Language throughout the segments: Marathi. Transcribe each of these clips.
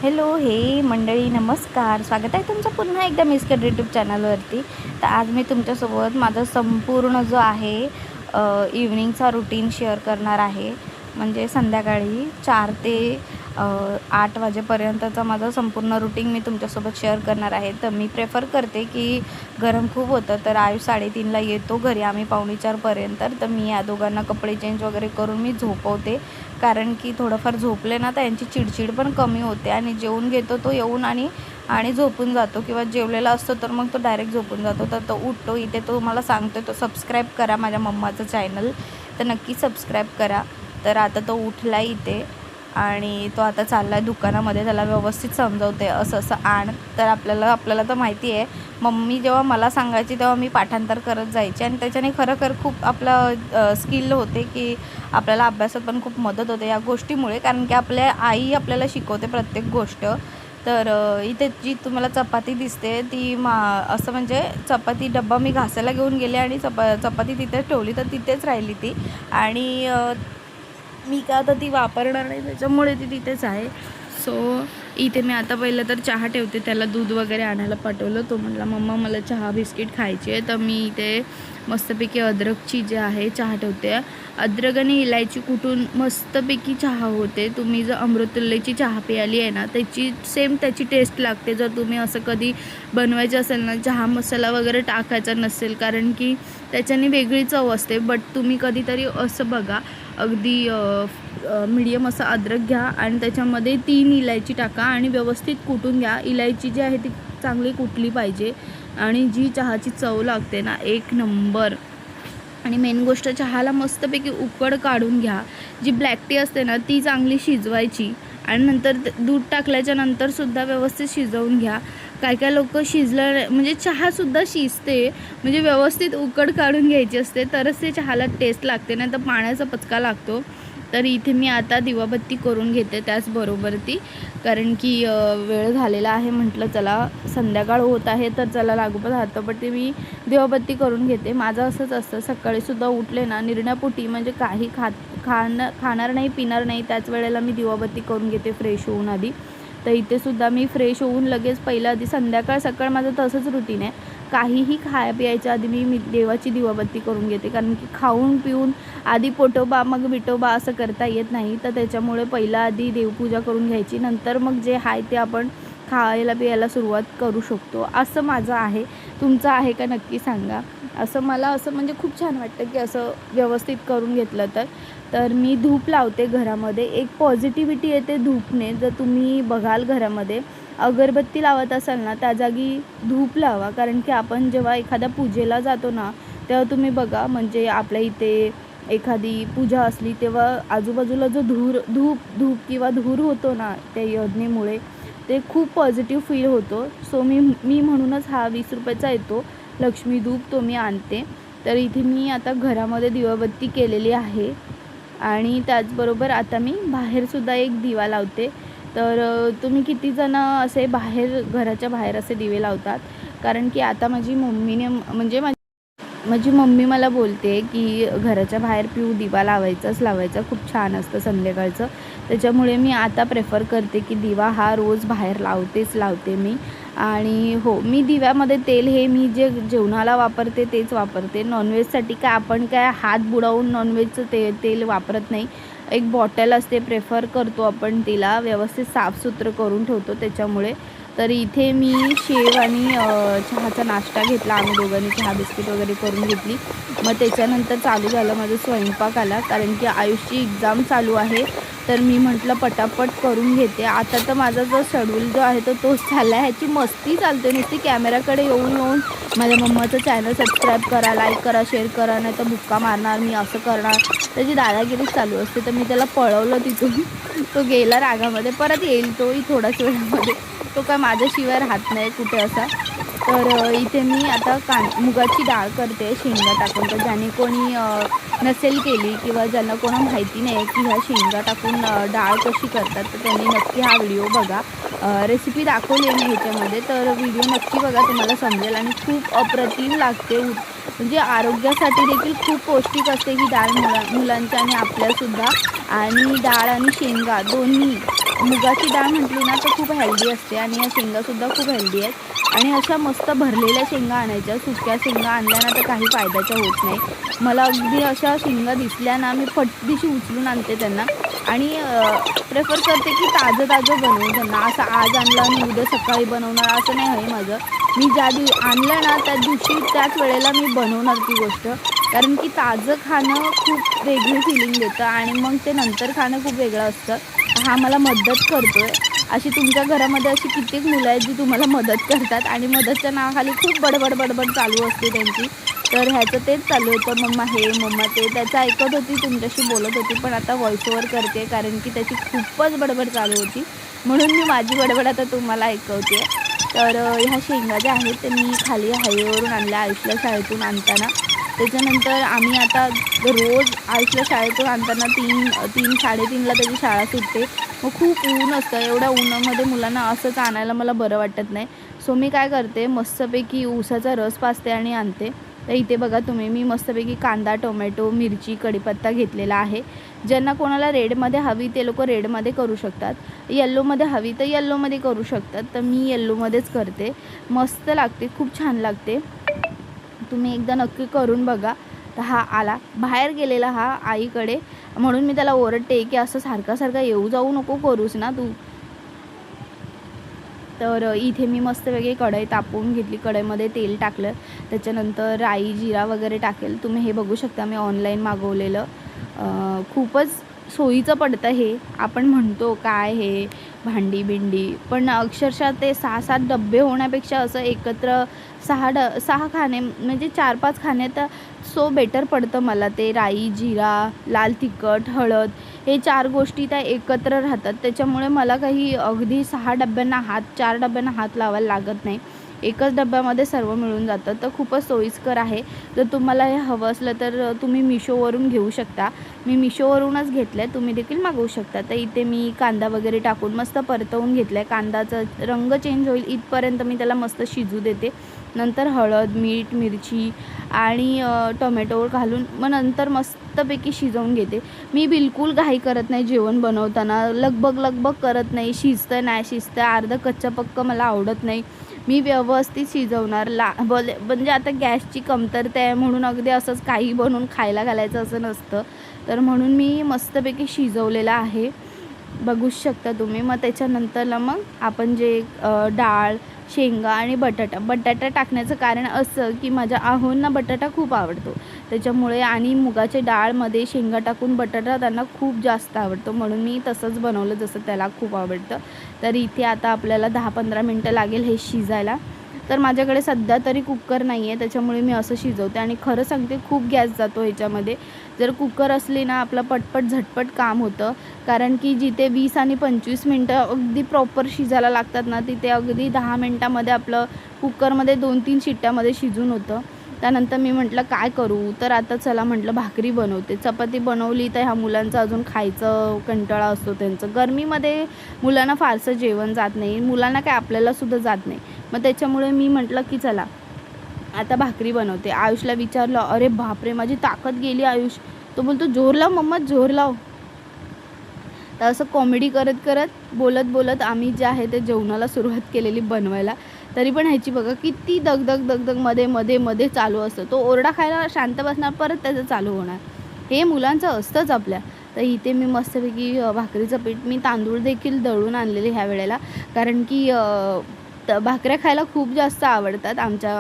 हॅलो हे मंडळी, नमस्कार. स्वागत आहे तुमचं पुन्हा एकदा मिस्कर यूट्यूब चॅनलवरती. तर आज मी तुमच्यासोबत माझा संपूर्ण जो आहे इव्हनिंगचा रुटीन शेअर करणार आहे. म्हणजे संध्याकाळी 4 ते 8 वाजेपर्यंतचा माझा संपूर्ण रुटीन मी तुमच्यासोबत शेअर करणार आहे. तर मी प्रेफर करते की गरम खूप होतं, तर आयुष 3:30ला येतो घरी, आम्ही 3:45पर्यंत. तर मी या दोघांना कपडे चेंज वगैरे करून मी झोपवते, कारण की थोडंफार झोपले ना तर यांची चिडचिड पण कमी होते. आणि जेवून घेतो तो येऊन आणि झोपून जातो, किंवा जेवलेला असतो तर मग तो डायरेक्ट झोपून जातो. तर तो उठतो, इथे तो मला सांगतो तो सबस्क्राईब करा माझ्या मम्माचं चॅनल, तर नक्की सबस्क्राईब करा. तर आता तो उठला इथे आणि तो आता चालला आहे दुकानामध्ये. त्याला व्यवस्थित समजवते असं असं आण. तर आपल्याला तर माहिती आहे, मम्मी जेव्हा मला सांगायची तेव्हा मी पाठांतर करत जायचे, आणि त्याच्याने खरं खूप आपलं स्किल होते, की आपल्याला अभ्यासात पण खूप मदत होते या गोष्टीमुळे, कारण की आपल्या आई आपल्याला शिकवते प्रत्येक गोष्ट. तर इथे जी तुम्हाला चपाती दिसते ती असं म्हणजे चपाती डब्बा मी घासायला घेऊन गेले आणि चपाती तिथेच ठेवली, तर तिथेच राहिली ती. आणि मी का आता ती वापरणार नाही, त्याच्यामुळे ती तिथेच आहे. सो इथे मी आता पहिलं तर चहा ठेवते. त्याला दूध वगैरे आणायला पाठवलं. तो म्हटला मम्मा मला चहा बिस्किट खायची आहे. तर मी इथे मस्तपैकी अद्रकची जे आहे चहा ठेवते. अद्रक आणि इलायची कुटून मस्तपैकी चहा होते. तुम्ही जर अमृतुल्यची चहा प्यायली आहे ना, त्याची टेस्ट लागते. जर तुम्ही असं कधी बनवायचं असेल ना, चहा मसाला वगैरे टाकायचा नसेल, कारण की त्याच्याने वेगळी चव असते. बट तुम्ही कधीतरी असं बघा, अगदी मीडियम असं अद्रक घ्या आणि त्याच्यामध्ये 3 इलायची टाका आणि व्यवस्थित कुटून घ्या. इलायची जी आहे ती चांगली कुटली पाहिजे, आणि जी चहाची चव लागते ना, एक नंबर. आणि मेन गोष्ट, चहाला मस्तपैकी उकड काढून घ्या. जी ब्लॅक टी असते ना ती चांगली शिजवायची, आणि नंतर दूध टाकल्याच्या नंतरसुद्धा व्यवस्थित शिजवून घ्या. काय लोक शिजलं म्हणजे चहासुद्धा शिजते, म्हणजे व्यवस्थित उकड काढून घ्यायची असते, तरच ते चहाला टेस्ट लागते, नाही तर पाण्याचा पचका लागतो. तर इथे मी आता दिवाबत्ती करून घेते त्याचबरोबर ती, कारण की वेळ झालेला आहे. म्हटलं चला संध्याकाळ होत आहे, तर चला लागोपाठ राहतं, पण ते मी दिवाबत्ती करून घेते. माझं असंच असतं, सकाळीसुद्धा उठले ना निर्ण्यापोटी, म्हणजे काही खाणार नाही पिणार नाही, त्याच वेळेला मी दिवाबत्ती करून घेते फ्रेश होऊन आधी. तर इथेसुद्धा मी फ्रेश होऊन लगेच पहिलं आधी सकाळ माझं तसंच रुटीन आहे. काहीही प्यायच्या आधी मी देवाची दिवाबत्ती करून घेते, कारण की खाऊन पिऊन आधी पोटोबा मग विठोबा असं करता येत नाही. तर त्याच्यामुळे पहिला आधी देवपूजा करून घ्यायची, नंतर मग जे आहे ते आपण खायला प्यायला सुरुवात करू शकतो. असं माझं आहे. तुमचं आहे का नक्की सांगा. मला असं म्हणजे खूप छान वाटतं की असं व्यवस्थित करून घेतलं तर मी धूप लावते घरामध्ये. एक पॉझिटिव्हिटी येते धूपने. जर तुम्ही बघाल घरामध्ये अगरबत्ती लावत असाल ना, त्या जागी धूप लावा, कारण की आपण जेव्हा एखाद्या पूजेला जातो ना, तेव्हा तुम्ही बघा, म्हणजे आपल्या इथे एखादी पूजा असली तेव्हा आजूबाजूला जो धूप किंवा धूर होतो ना, त्या यज्ञेमुळे ते खूप पॉझिटिव्ह फील होतो. सो मी म्हणूनच हा 20 रुपयाचा येतो लक्ष्मी धूप, तो मी आणते. तर इथे मी आता घरामध्ये दिवाबत्ती केलेली आहे, आणि त्याचबरोबर आता मी बाहेरसुद्धा एक दिवा लावते. तर तुम्ही किती जण असे घराच्या बाहेर असे दिवे लावतात? कारण की आता माझी मम्मी मला बोलते की घराच्या बाहेर दिवा लावायचा, खूप छान असतं संध्याकाळचं. त्याच्यामुळे मी आता प्रेफर करते की दिवा हा रोज बाहेर लावते मी. आणि हो, मी दिव्यामध्ये तेल हे मी जे जेवणाला वापरते तेच वापरते. नॉनव्हेजसाठी आपण हात बुडवून नॉनव्हेजचं तेल वापरत नाही. एक बॉटल असते, प्रेफर करतो आपण तिला व्यवस्थित साफसुथरं करून ठेवतो त्याच्यामुळे. तर इथे मी शेव आणि चहाचा नाश्ता घेतला. आम्ही दोघांनी चहा बिस्किट वगैरे करून घेतली. मग त्याच्यानंतर चालू झालं माझं स्वयंपाकाला, कारण की आयुषची एक्झाम चालू आहे. तर मी म्हटलं पटापट करून घेते. आता तर माझा जो शेड्यूल जो आहे तोच चालला आहे. ह्याची मस्ती चालते नुसती. कॅमेराकडे येऊन माझ्या मम्माचं चॅनल सबस्क्राईब करा, लाईक करा, शेअर करा, नाही तर बुक्का मारणार, मी असं करणार, त्याची दादागिरीच चालू असते. तर मी त्याला पळवलं तिथून. तो गेला रागामध्ये, परत येईल तोही थोड्याच वेळामध्ये. तो काय माझ्याशिवाय राहत नाही कुठे असा. तर इथे मी आता मुगाची डाळ करते शेंगा टाकून. तर ज्याने कोणी नसेल केली, किंवा ज्यांना कोणा माहिती नाही की ह्या शेंगा टाकून डाळ कशी करतात, तर त्यांनी नक्की हा व्हिडिओ बघा. रेसिपी दाखवली आहे मी ह्याच्यामध्ये, तर व्हिडिओ नक्की बघा, तुम्हाला समजेल. आणि खूप अप्रतिम लागते, म्हणजे आरोग्यासाठी देखील खूप पौष्टिक असते ही डाळ मुलांच्या आणि आपल्यासुद्धा. आणि डाळ आणि शेंगा दोन्ही मुगाची डाळ म्हटली ना तर खूप हेल्दी असते आणि या शेंगासुद्धा खूप हेल्दी आहेत. आणि अशा मस्त भरलेल्या शेंगा आणायच्या. सुक्या शेंगा आणल्या ना तर काही फायद्याच्या होत नाही. मला अगदी अशा शेंगा दिसल्या ना मी फटदिशी उचलून आणते त्यांना आणि प्रेफर करते की ताजं ताजं बनवू त्यांना. असं आज आणलं आणि उद्या सकाळी बनवणार असं नाही आहे माझं. मी ज्या आणलं ना त्या दिवशी त्याच वेळेला मी बनवणार ती गोष्ट. कारण की ताजं खाणं खूप वेगळी फिलिंग देतं आणि मग ते नंतर खाणं खूप वेगळं असतं. हा मला मदत करतो आहे. अशी तुमच्या घरामध्ये अशी कित्येक मुलं आहेत जी तुम्हाला मदत करतात आणि मदतच्या नावाखाली खूप बडबड बडबड चालू असते त्यांची. तर ह्याचं तेच चालू होतं, मम्मा हे मम्मा ते. त्याचं ऐकत होती, तुमच्याशी बोलत होती, पण आता व्हॉइस ओव्हर करते कारण की त्याची खूपच बडबड चालू होती. म्हणून मी माझी बडबड आता तुम्हाला ऐकवते. तर ह्या शेंगा ज्या आहेत ते मी खाली हायवेवरून आणल्या आयुषला शाळेतून आणताना. त्याच्यानंतर आम्ही आता रोज आयुषला शाळेतून आणताना 3-3:30ला त्याची शाळा सुटते. मग खूप ऊन असतं. एवढ्या उन्हामध्ये मुलांना असंच आणायला मला बरं वाटत नाही. सो मी काय करते, मस्तपैकी ऊसाचा रस पाजते आणि आणते. तर इथे बघा तुम्ही, मी मस्तपैकी कांदा, टोमॅटो, मिरची, कढीपत्ता घेतलेला आहे. ज्यांना कोणाला रेडमध्ये हवी ते लोकं रेडमध्ये करू शकतात. येल्लोमध्ये हवी तर येल्लोमध्ये करू शकतात. तर मी येल्लोमध्येच करते. मस्त लागते, खूप छान लागते. तुम्ही एकदा नक्की करून बघा. तर हा आला बाहेर गेलेला हा आईकडे, म्हणून मी त्याला ओरडते की असं सारखा येऊ जाऊ नको करूस ना तू. तर इथे मी मस्तपैकी कढई तापवून घेतली. कढईमध्ये तेल टाकलं. त्याच्यानंतर राई, जिरा वगैरे टाकेल. तुम्ही हे बघू शकता मी ऑनलाईन मागवलेलं. खूपच सोयीचं पडतं हे. आपण म्हणतो काय हे भांडी बिंडी, पण अक्षरशः ते 6-7 डब्बे होण्यापेक्षा असं एकत्र 6 खाणे म्हणजे 4-5 खाणे तर सो बेटर पडतं मला ते. राई, जिरा, लाल तिखट, हळद हे 4 गोष्टी त्या एकत्र राहतात. त्याच्यामुळे मला काही अगदी 4 डब्यांना हात लावायला लागत नाही. एकच डब्यामध्ये सर्व मिळून जातं. तर खूपच सोयीस्कर आहे. जर तुम्हाला हे हवं असलं तर तुम्ही मिशोवरून घेऊ शकता. मी मिशोवरूनच घेतलं आहे. तुम्ही देखील मागवू शकता. तर इथे मी कांदा वगैरे टाकून मस्त परतवून घेतलं आहे. कांद्याचा रंग चेंज होईल इथपर्यंत मी त्याला मस्त शिजू देते. नंतर हळद, मीठ, मिरची आणि टोमॅटो घालून मग नंतर मस्तपैकी शिजवून घेते. मी बिलकुल घाई करत नाही जेवण बनवताना. लगबग करत नाही. शिजतं नाही शिजतं, अर्धं कच्चं पक्कं मला आवडत नाही. मी व्यवस्थित शिजवणार. म्हणजे आता गॅसची कमतरता आहे म्हणून अगदी असंच काही बनवून खायला घालायचं असं नसतं. तर म्हणून मी मस्तपैकी शिजवलेलं आहे. बघूच शकता तुम्ही. मग त्याच्यानंतरला मग आपण जे डाळ, शेंगा आणि बटाटा टाकण्याचं कारण असं की माझ्या आहोंना बटाटा खूप आवडतो. त्याच्यामुळे आणि मुगाच्या डाळमध्ये शेंगा टाकून बटाटा त्यांना खूप जास्त आवडतो. म्हणून मी तसंच बनवलं जसं त्याला खूप आवडतं. तर इथे आता आपल्याला 10-15 मिनटं लागेल हे शिजायला. तर माझ्याकडे सध्या तरी कुकर नाही आहे, त्याच्यामुळे मी असं शिजवते. आणि खरं सांगते खूप गॅस जातो ह्याच्यामध्ये. जर कुकर असली ना आपलं पटपट झटपट काम होतं. कारण की जिथे 20 आणि 25 मिनटं अगदी प्रॉपर शिजायला लागतात ना, तिथे अगदी 10 मिनटामध्ये आपलं कुकरमध्ये 2-3 शिट्ट्यामध्ये शिजून होतं. त्यानंतर मी म्हटलं काय करू, तर आता चला म्हटलं भाकरी बनवते. चपाती बनवली तर ह्या मुलांचं अजून खायचं कंटाळा असतो त्यांचं. गरमीमध्ये मुलांना फारसं जेवण जात नाही, मुलांना काय आपल्यालासुद्धा जात नाही. मग त्याच्यामुळे मी म्हटलं की चला आता भाकरी बनवते. आयुषला विचारलं, अरे बापरे माझी ताकद गेली आयुष. तो बोलतो जोर लाव मम्मा जोर लाव. तर असं कॉमेडी करत करत बोलत बोलत आम्ही जे आहे ते जेवणाला सुरुवात केलेली बनवायला. तरी पण ह्याची बघा किती दगदग मध्ये चालू असतं. तो ओरडा खायला शांत बसणार, परत त्याचं चालू होणार. हे मुलांचं असतंच आपल्या. तर इथे मी मस्तपैकी भाकरीचं पीठ, मी तांदूळ देखील दळून आणलेले ह्या वेळेला. कारण की भाकऱ्या खायला खूप जास्त आवडतात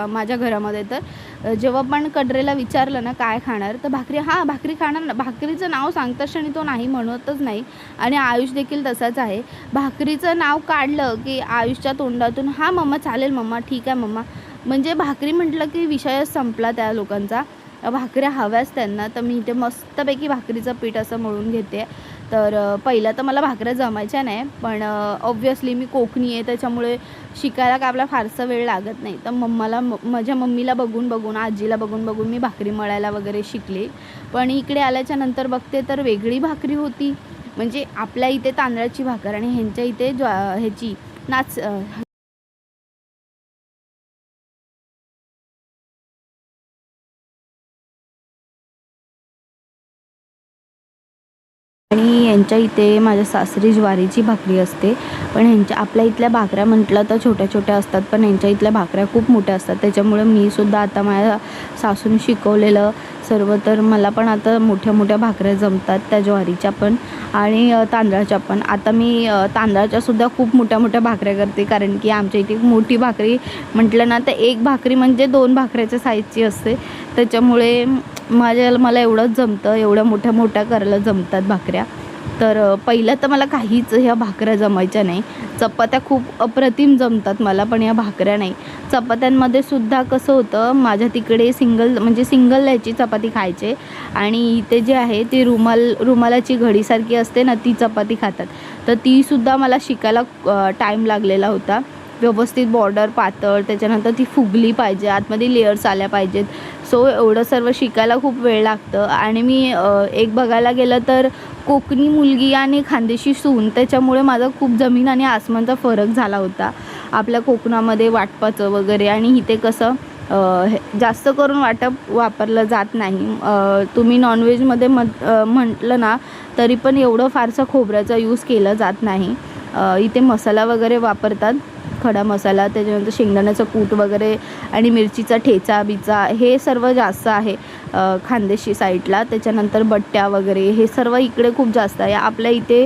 माझ्या घरामध्ये. तर जेव्हा पण कटरेला विचारलं ना काय खाणार, तर भाकरी खाणार ना. भाकरीचं नाव सांगताच आणि तो नाही म्हणतच नाही. आणि आयुष देखील तसाच आहे. भाकरीचं नाव काढलं की आयुषच्या तोंडातून हां मम्मा चालेल मम्मा, ठीक आहे मम्मा. म्हणजे भाकरी म्हटलं की विषयच संपला त्या लोकांचा. भाकऱ्या हव्याच त्यांना. तर मी इथे मस्तपैकी भाकरीचं पीठ असं मळून घेते. तर पहिलं तर मला भाकऱ्या जमायच्या नाही, पण ऑब्व्हियसली मी कोकणी आहे त्याच्यामुळे शिकायला काय आपला फारसा वेळ लागत नाही. तर माझ्या मम्मीला बघून आजीला बघून मी भाकरी मळायला वगैरे शिकले. पण इकडे आल्याच्यानंतर बघते तर वेगळी भाकरी होती. म्हणजे आपल्या इथे तांदळाची भाकर आणि ह्यांच्या इथे ह्याची नाच आणि यांच्या इथे माझ्या सासरी ज्वारीची भाकरी असते, पण आपल्या इथल्या भाकऱ्या म्हटलं तर छोट्या छोट्या असतात, पण यांच्या इथल्या भाकऱ्या खूप मोठ्या असतात. त्याच्यामुळे मी सुद्धा आता माझ्या सासूने शिकवलेलं सर्व, तर मला पण आता मोठ्या मोठ्या भाकऱ्या जमतात, त्या ज्वारीच्या पण आणि तांदळाच्या पण. आता मी तांदळाच्या सुद्धा खूप मोठ्या मोठ्या भाकऱ्या करते, कारण की आमच्या इथे मोठी भाकरी म्हटलं ना तर एक भाकरी म्हणजे 2 भाकऱ्याच्या साईजची असते. त्याच्यामुळे मला एवढंच जमतं, एवढ्या मोठ्या मोठ्या करायला जमतात भाकऱ्या. तर पहिलं तर मला काहीच ह्या भाकऱ्या जमायच्या नाही. चपात्या खूप अप्रतिम जमतात मला, पण या भाकऱ्या नाही. चपात्यांमध्ये सुद्धा कसं होतं, माझ्या तिकडे सिंगल ह्याची चपाती खायचे आणि इथे जे आहे ती रुमालाची घडीसारखी असते ना, ती चपाती खातात. तर तीसुद्धा मला शिकायला टाईम लागलेला होता. व्यवस्थित बॉर्डर पातळ, त्याच्यानंतर ती फुगली पाहिजे, आतमध्ये लेयर्स आल्या पाहिजेत. सो एवढं सर्व शिकायला खूप वेळ लागतं. आणि मी एक बघायला गेलं तर कोकणी मुलगी आणि खानदेशी सून, त्याच्यामुळे माझा खूप जमीन आणि आसमानचा फरक झाला होता. आपल्या कोकणामध्ये वाटपाचं वगैरे आणि इथे कसं जास्त करून वाटप वापरलं जात नाही. तुम्ही नॉनव्हेजमध्ये म्हटलं ना तरी पण एवढं फारसं खोबऱ्याचा यूज केला जात नाही. इथे मसाला वगैरे वापरतात, खडा मसाला, त्याच्यानंतर शेंगदाण्याचं कूट वगैरे आणि मिरचीचा ठेचा बिचा, हे सर्व जास्त आहे खानदेशी साईडला. त्याच्यानंतर बट्ट्या वगैरे हे सर्व इकडे खूप जास्त आहे. आपल्या इथे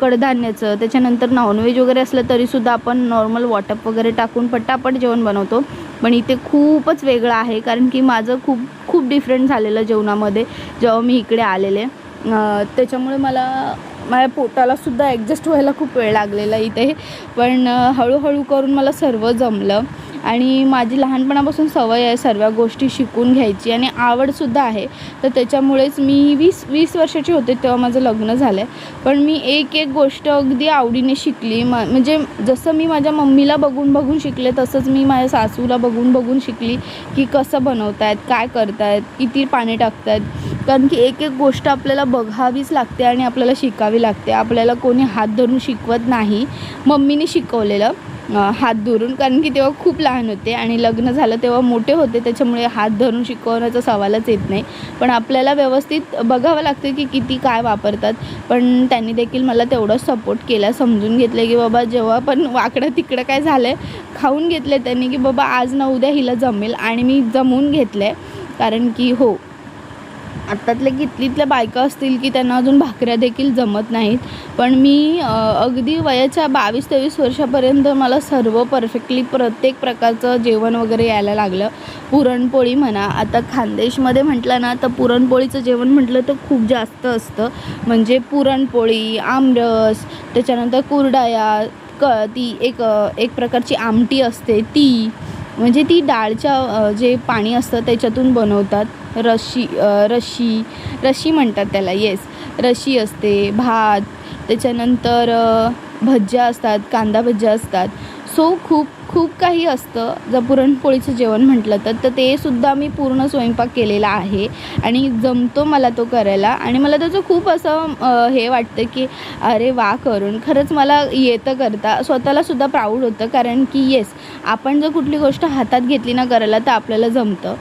कडधान्याचं, त्याच्यानंतर नॉनव्हेज वगैरे असलं तरीसुद्धा आपण नॉर्मल वाटप वगैरे टाकून पटापट जेवण बनवतो. पण इथे खूपच वेगळं आहे, कारण की माझं खूप खूप डिफरंट झालेलं जेवणामध्ये जेव्हा मी इकडे आलेले. त्याच्यामुळे माझ्या पोटालासुद्धा ॲडजस्ट व्हायला खूप वेळ लागलेला इथे. पण हळूहळू करून मला सर्व जमलं आणि माझी लहानपणापासून सवय आहे सर्व गोष्टी शिकून घ्यायची आणि आवडसुद्धा आहे. तर त्याच्यामुळेच मी 20 वर्षाची होते तेव्हा माझं लग्न झालं आहे. पण मी एक गोष्ट अगदी आवडीने शिकली. म्हणजे जसं मी माझ्या मम्मीला बघून शिकले, तसंच मी माझ्या सासूला बघून शिकली की कसं बनवतायत, काय करतायत, किती पाणी टाकतायत. कारण की एक गोष्ट आपल्याला बघावीच लागते आणि आपल्याला शिकावी लागते. आपल्याला कोणी हात धरून शिकवत नाही. मम्मीने शिकवलेलं हात धरून, कारण की तेव्हा खूप लहान होते आणि लग्न झालं तेव्हा मोठे होते, त्याच्यामुळे हात धरून शिकवण्याचा सवालच येत नाही. पण आपल्याला व्यवस्थित बघावं लागतं की किती काय वापरतात. पण त्यांनी देखील मला तेवढं सपोर्ट केला, समजून घेतलं की बाबा जेव्हा पण वाकडं तिकडं काय झालं आहे, खाऊन घेतले त्यांनी की बाबा आज ना उद्या हिला जमेल. आणि मी जमवून घेतलं आहे, कारण की हो, आत्तातल्या कितलीतल्या बायका असतील की त्यांना अजून भाकऱ्या देखील जमत नाहीत. पण मी अगदी वयाच्या 22-23 वर्षापर्यंत मला सर्व परफेक्टली प्रत्येक प्रकारचं जेवण वगैरे यायला लागलं. पुरणपोळी म्हणा, आता खानदेशमध्ये म्हटलं ना तर पुरणपोळीचं जेवण म्हटलं तर खूप जास्त असतं. म्हणजे पुरणपोळी, आमरस, त्याच्यानंतर कुरडया, ती एक प्रकारची आमटी असते ती, म्हणजे ती डाळच्या जे पाणी असतं त्याच्यातून बनवतात. रशी म्हणतात त्याला, येस, रशी असते, भात, त्याच्यानंतर भज्या असतात, कांदा भज्या असतात. सो खूप काही असतं जर पुरणपोळीचं जेवण म्हटलं तर ते सुद्धा मी पूर्ण स्वयंपाक केलेला आहे आणि जमतो मला तो करायला. आणि मला त्याचं खूप असं हे वाटतं की अरे वा, करून खरंच मला येतं करता. स्वतःलासुद्धा प्राऊड होतं, कारण की येस, आपण जर कुठली गोष्ट हातात घेतली ना करायला तर आपल्याला जमतं.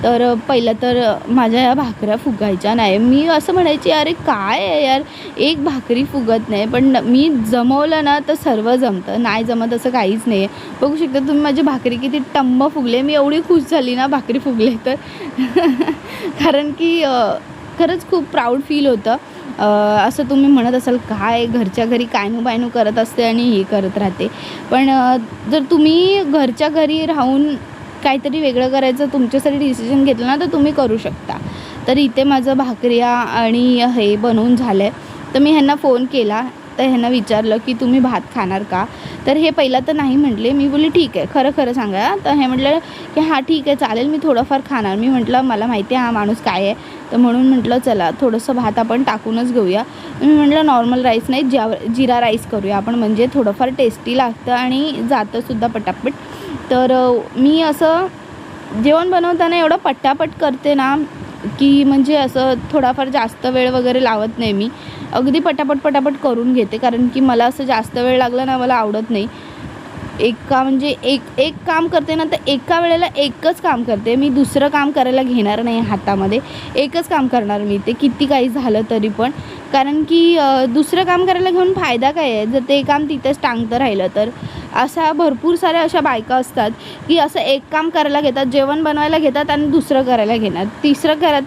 तर पहिलं तर माझ्या या भाकऱ्या फुगायच्या नाही. मी असं म्हणायची अरे काय आहे यार, एक भाकरी फुगत नाही. पण मी जमवलं ना तर सर्व जमतं, नाही जमत असं काहीच नाही आहे. बघू शकता तुम्ही माझी भाकरी किती टम्म फुगले. मी एवढी खुश झाली ना भाकरी फुगले तर कारण की खरंच खूप प्राऊड फील होतं. असं तुम्ही म्हणत असाल काय घरच्या घरी कायनू बायनू करत असते आणि हे करत राहते. पण जर तुम्ही घरच्या घरी राहून काहीतरी वेगळं करायचं तुमच्यासाठी डिसिजन घेतलं ना तर तुम्ही करू शकता. तर इथे माझं भाकऱ्या आणि हे बनवून झालं आहे. तर मी ह्यांना फोन केला, तर ह्यांना विचारलं की तुम्ही भात खाणार का. तर हे पहिला तर नाही म्हटले. मी बोलली ठीक आहे, खरं सांगा. तर हे म्हटलं की हां ठीक आहे चालेल, मी थोडंफार खाणार. मी म्हटलं मला माहिती आहे हा माणूस काय आहे, तर म्हणून म्हटलं चला थोडंसं भात आपण टाकूनच घेऊया. मी म्हटलं नॉर्मल राईस नाही, जिरा राईस करूया आपण, म्हणजे थोडंफार टेस्टी लागतं आणि जातंसुद्धा पटापट. तर मी असं जेवण बनवताना एवढं पटापट करते ना की म्हणजे असं थोडाफार जास्त वेळ वगैरे लावत नाही. मी अगदी पटापट करून घेते, कारण की मला असं जास्त वेळ लागला ना मला आवडत नाही. म्हणजे एक काम करते ना, तर एका वेळेला एकच काम करते मी, दुसरं काम करायला घेणार नाही हातामध्ये. एकच काम करणार मी, ते किती काही झालं तरी पण. कारण की दुसरं काम करायला घेऊन फायदा काय आहे, जर ते काम तिथेच टांगतं राहिलं तर. अशा भरपूर साऱ्या अशा बायका असतात की असं एक काम करायला घेतात, जेवण बनवायला घेतात आणि दुसरं करायला घेणार,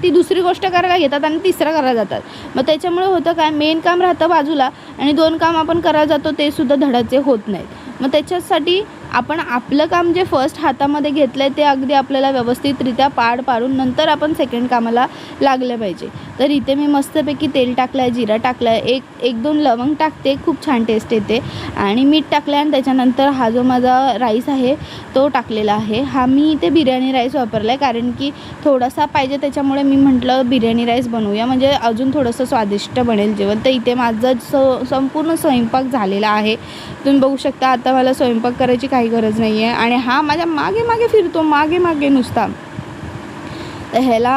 ती दुसरी गोष्ट करायला घेतात आणि तिसरं करायला जातात. मग त्याच्यामुळे होतं काय, मेन काम राहतं बाजूला आणि 2 काम आपण करायला जातो ते सुद्धा धडाचे होत नाहीत. मग त्याच्यासाठी आपण आपलं काम जे फर्स्ट हातामध्ये घेतलं आहे ते अगदी आपल्याला व्यवस्थितरित्या पार पाडून नंतर आपण सेकंड कामाला लागलं पाहिजे. तर इथे मी मस्तपैकी तेल टाकलं आहे, जिरा टाकला आहे, एक 2 लवंग टाकते, खूप छान टेस्ट येते. आणि मीठ टाकलं आहे आणि त्याच्यानंतर हा जो माझा राईस आहे तो टाकलेला आहे. हा मी इथे बिर्याणी राईस वापरला आहे, कारण की थोडासा पाहिजे त्याच्यामुळे मी म्हटलं बिर्याणी राईस बनवूया, म्हणजे अजून थोडंसं स्वादिष्ट बनेल जेवण. तर इथे माझं संपूर्ण स्वयंपाक झालेला आहे. तुम्ही बघू शकता आता मला स्वयंपाक करायची काही गरज नाही आहे. आणि हा माझ्या मागे मागे फिरतो, मागे मागे नुसता. तर ह्याला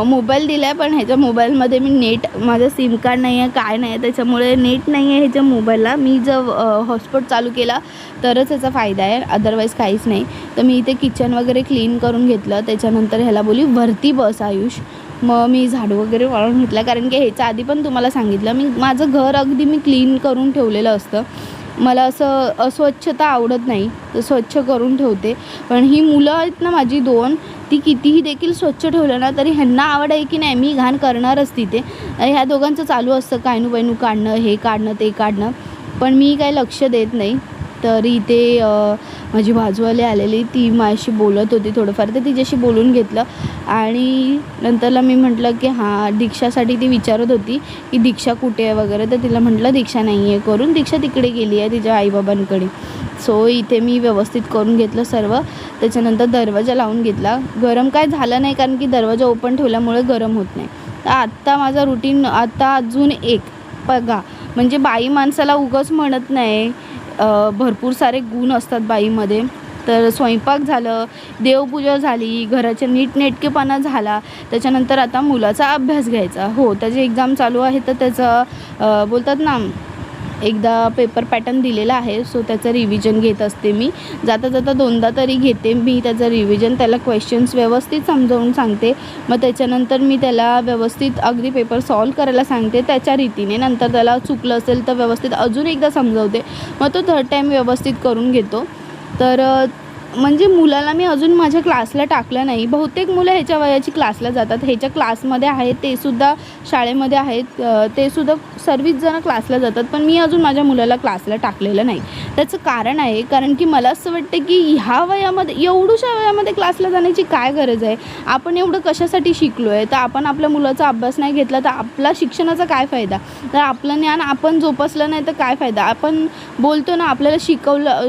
मोबाईल दिला आहे, पण ह्याच्या मोबाईलमध्ये मी नेट, माझं सिम कार्ड नाही आहे, काय नाही आहे, त्याच्यामुळे नेट नाही आहे ह्याच्या मोबाईलला. मी जर हॉटस्पॉट चालू केला तरच याचा फायदा आहे, अदरवाईज काहीच नाही. तर मी इथे किचन वगैरे क्लीन करून घेतलं. त्याच्यानंतर ह्याला बोली वरती बस आयुष. मग मी झाडू वगैरे वाळून घेतला, कारण की ह्याच्या आधी पण तुम्हाला सांगितलं मी, माझं घर अगदी मी क्लीन करून ठेवलेलं असतं. मला असं अस्वच्छता आवडत नाही, तर स्वच्छ करून ठेवते. पण ही मुलं आहेत ना माझी 2, ती कितीही देखील स्वच्छ ठेवलं ना तरी ह्यांना आवड आहे की नाही मी घाण करणारच तिथे. ह्या दोघांचं चालू असतं कायनू बायनू काढणं, हे काढणं ते काढणं, पण मी काही लक्ष देत नाही. तर इथे माझी बाजूवाली आलेली, ती माझ्याशी बोलत होती थोडंफार, तर तिच्याशी बोलून घेतलं. आणि नंतरला मी म्हटलं की हां दीक्षासाठी ती विचारत होती की दीक्षा कुठे आहे वगैरे, तर तिला म्हटलं दीक्षा नाही आहे करून, दीक्षा तिकडे गेली आहे तिच्या आईबाबांकडे. सो इथे मी व्यवस्थित करून घेतलं सर्व. त्याच्यानंतर दरवाजा लावून घेतला. गरम काय झालं नाही, कारण की दरवाजा ओपन ठेवल्यामुळे गरम होत नाही. तर आत्ता माझा रुटीन, आता अजून एक बघा, म्हणजे बाई माणसाला उगाच म्हणत नाही, भरपूर सारे गुण असतात बाईमध्ये. तर स्वयंपाक झालं, देवपूजा झाली, घराच्या नीटनेटकेपणा झाला, त्याच्यानंतर आता मुलाचा अभ्यास घ्यायचा. हो, त्याची एक्झाम चालू आहे, तर त्याचं बोलतात ना, एकदा पेपर पॅटर्न दिलेला आहे, सो त्याचं रिव्हिजन घेत असते मी. जाता जाता 2दा तरी घेते मी त्याचं रिव्हिजन. त्याला क्वेश्चन्स व्यवस्थित समजावून सांगते. मग त्याच्यानंतर मी त्याला व्यवस्थित अगदी पेपर सॉल्व करायला सांगते त्याच्या रीतीने. नंतर त्याला चुकलं असेल तर व्यवस्थित अजून एकदा समजावते. मग तो 3rd टाईम व्यवस्थित करून घेतो. तर म्हणजे मुलाला मी अजून माझ्या क्लासला टाकलं नाही. बहुतेक मुलं ह्याच्या वयाची क्लासला जातात, ह्याच्या क्लासमध्ये आहेत, ते सुद्धा शाळेमध्ये आहेत, ते सुद्धा सर्वच जण क्लासला जातात. पण मी अजून माझ्या मुलाला क्लासला टाकलेलं नाही. त्याचं कारण आहे, कारण की मला असं वाटतं की ह्या वयामध्ये, एवढ्याशा वयामध्ये क्लासला जाण्याची काय गरज आहे. आपण एवढं कशासाठी शिकलो आहे, तर आपण आपल्या मुलाचा अभ्यास नाही घेतला तर आपला शिक्षणाचा काय फायदा. तर आपलं ज्ञान आपण जोपासलं नाही तर काय फायदा. आपण बोलतो ना, आपल्याला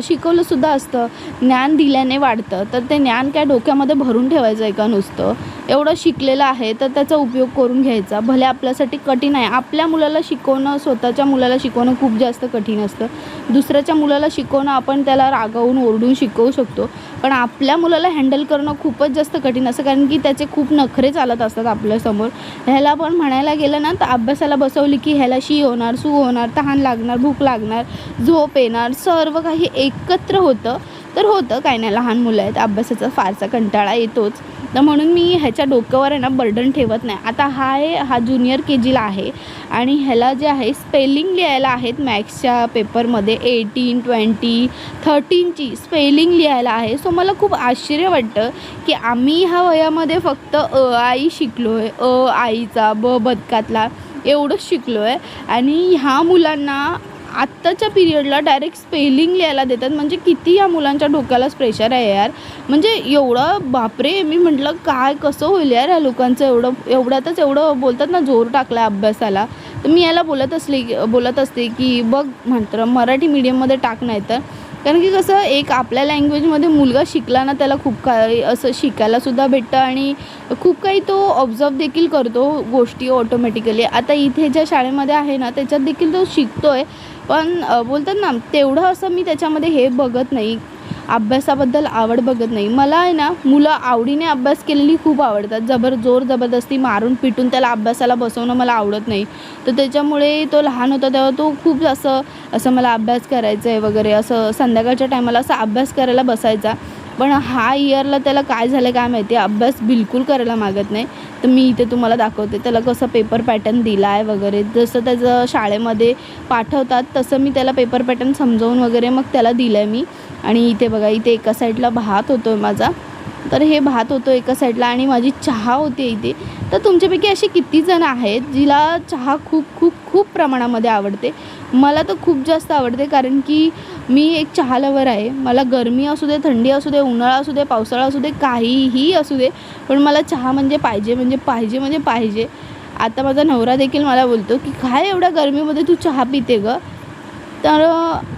शिकवलंसुद्धा असतं, ज्ञान दिल्याने वाढतं. तर ते ज्ञान काय डोक्यामध्ये भरून ठेवायचं आहे का नुसतं. एवढं शिकलेलं आहे तर त्याचा उपयोग करून घ्यायचा. भले आपल्यासाठी कठीण आहे, आपल्या मुलाला शिकवणं, स्वतःच्या मुलाला शिकवणं खूप जास्त कठीण असतं. दुसऱ्याच्या मुलाला शिकवणं आपण त्याला रागावून ओरडून शिकवू शकतो, पण आपल्या मुलाला हँडल करणं खूपच जास्त कठीण असतं, कारण की त्याचे खूप नखरे चालत असतात आपल्यासमोर. ह्याला पण म्हणायला गेलं ना, तर अभ्यासाला बसवली की ह्याला शी होणार, सू होणार, तहान लागणार, भूक लागणार, झोप येणार, सर्व काही एकत्र होतं. तर होतं काय नाही, लहान मुलं आहेत, अभ्यासाचा फारसा कंटाळा येतोच. तर म्हणून मी ह्याच्या डोक्यावर आहे ना बर्डन ठेवत नाही. आता हा ज्युनियर KGला आहे आणि ह्याला जे आहे स्पेलिंग लिहायला आहेत मॅथ्सच्या पेपरमध्ये 18, 20, 13ची स्पेलिंग लिहायला आहे. सो मला खूप आश्चर्य वाटतं की आम्ही ह्या वयामध्ये फक्त आई शिकलो आहे, आईचा, बदकातला एवढंच शिकलो आहे, आणि ह्या मुलांना आत्ताच्या पिरियडला डायरेक्ट स्पेलिंग लिहायला देतात. म्हणजे किती या मुलांच्या डोक्यालाच प्रेशर आहे यार. म्हणजे एवढं बापरे, मी म्हटलं काय कसं होईल यार ह्या लोकांचं. एवढ्यातच एवढं बोलतात ना जोर टाकला आहे अभ्यासाला. तर मी याला बोलत असते की बघ म्हटलं मराठी मीडियममध्ये टाक, नाही तर कारण की कसं एक आपल्या लँग्वेजमध्ये मुलगा शिकला ना त्याला खूप काही असं शिकायलासुद्धा भेटतं आणि खूप काही तो ऑब्झर्व देखील करतो गोष्टी ऑटोमॅटिकली. आता इथे ज्या शाळेमध्ये आहे ना त्याच्यात देखील तो शिकतो आहे, पण बोलतात ना तेवढं असं मी त्याच्यामध्ये हे बघत नाही. अभ्यासाबद्दल आवड बघत नाही. मला आहे ना मुलं आवडीने अभ्यास केलेली खूप आवडतात. जबरदस्ती मारून पिटून त्याला अभ्यासाला बसवणं मला आवडत नाही. तर त्याच्यामुळे तो लहान होता तेव्हा तो खूप असं मला अभ्यास करायचं आहे वगैरे असं संध्याकाळच्या टायमाला असा अभ्यास करायला बसायचा. पण हा इयरला त्याला काय झालं काय माहिती, अभ्यास बिलकुल करायला मागत नाही. तर मी इथे तुम्हाला दाखवते त्याला कसं पेपर पॅटर्न दिला आहे वगैरे. जसं त्याचं शाळेमध्ये पाठवतात तसं मी त्याला पेपर पॅटर्न समजावून वगैरे मग त्याला दिलं आहे मी. आणि इथे बघा, इथे एका साईडला भात होतो आहे माझा. तर हे भात होतं एका साईडला आणि माझी चहा होते इथे. तर तुमच्यापैकी असे किती जण आहेत जिला चहा खूप खूप खूप प्रमाणामध्ये आवडते. मला तर खूप जास्त आवडते, कारण की मी एक चहा लवर आहे. मला गरमी असू दे, थंडी असू दे, उन्हाळा असू दे, पावसाळा असू दे, काहीही असू दे, पण मला चहा म्हणजे पाहिजे. आता माझा नवरा देखील मला बोलतो की काय एवढ्या गरमीमध्ये तू चहा पिते गं. तर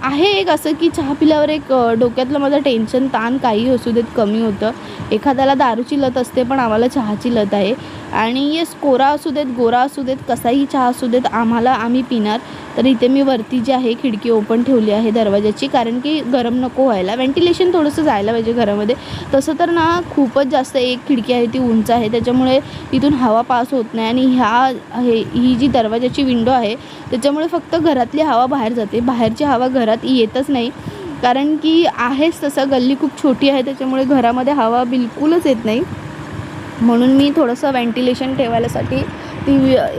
आहे एक असं की चहा पिल्यावर एक डोक्यातलं माझं टेन्शन ताण काही असू देत कमी होतं. एखाद्याला दारूची लत असते, पण आम्हाला चहाची लत आहे. आणि येस, कोरा असू देत, गोरा असू देत, कसाही चहा असू देत, आम्ही पिणार. तर इथे मी वरती जी आहे खिडकी ओपन ठेवली आहे दरवाजाची, कारण की गरम नको व्हायला, व्हेंटिलेशन थोडंसं जायला पाहिजे घरामध्ये. तसं तर ना खूपच जास्त एक खिडकी आहे ती उंच आहे, त्याच्यामुळे तिथून हवा पास होत नाही. आणि ही जी दरवाजाची विंडो आहे त्याच्यामुळे फक्त घरातली हवा बाहेर जाते, बाहेरची हवा घरात येतच नाही. कारण की आहेच तसं गल्ली खूप छोटी आहे, त्याच्यामुळे घरामध्ये हवा बिलकुलच येत नाही. म्हणून मी थोडंसं व्हेंटिलेशन ठेवायसाठी ती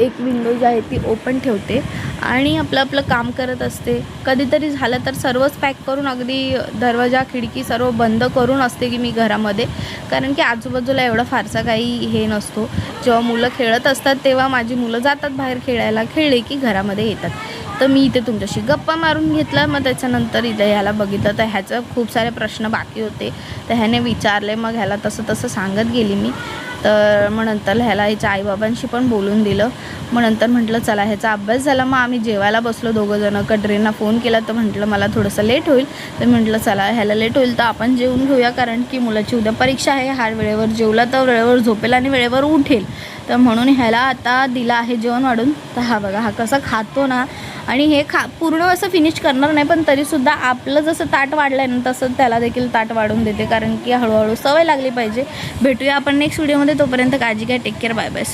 एक विंडो जी आहे ती ओपन ठेवते आणि आपलं काम करत असते. कधीतरी झालं तर सर्वच पॅक करून अगदी दरवाजा खिडकी सर्व बंद करून असते की मी घरामध्ये, कारण की आजूबाजूला एवढा फारसा काही हे नसतो. जेव्हा मुलं खेळत असतात तेव्हा माझी मुलं जातात बाहेर खेळायला, खेळले की घरामध्ये येतात. तर मी इथे तुमच्याशी गप्पा मारून घेतला. मग त्याच्यानंतर इथे ह्याला बघितलं तर ह्याचं खूप सारे प्रश्न बाकी होते, तर ह्याने विचारले. मग ह्याला तसं सांगत गेली मी. तर मग नंतर ह्याला ह्याच्या आईबाबांशी पण बोलून दिलं. मग नंतर म्हटलं चला ह्याचा अभ्यास झाला. मग आम्ही जेवायला बसलो दोघंजणं. कटरीना फोन केला तर म्हटलं मला थोडंसं लेट होईल. तर म्हटलं चला ह्याला लेट होईल तर आपण जेवून घेऊया, कारण की मुलाची उद्या परीक्षा आहे. हा वेळेवर जेवला तर वेळेवर झोपेल आणि वेळेवर उठेल. तर म्हणून ह्याला आता दिला आहे जेवण वाढून. तर हा बघा हा कसा खातो ना. आणि हे पूर्ण असं फिनिश करणार नाही, पण तरीसुद्धा आपलं जसं ताट वाढलं आहे ना तसं त्याला देखील ताट वाढून देते, कारण की हळूहळू सवय लागली पाहिजे. भेटूया आपण नेक्स्ट व्हिडिओमध्ये. तोपर्यंत काळजी घ्या. Take care. Bye bye.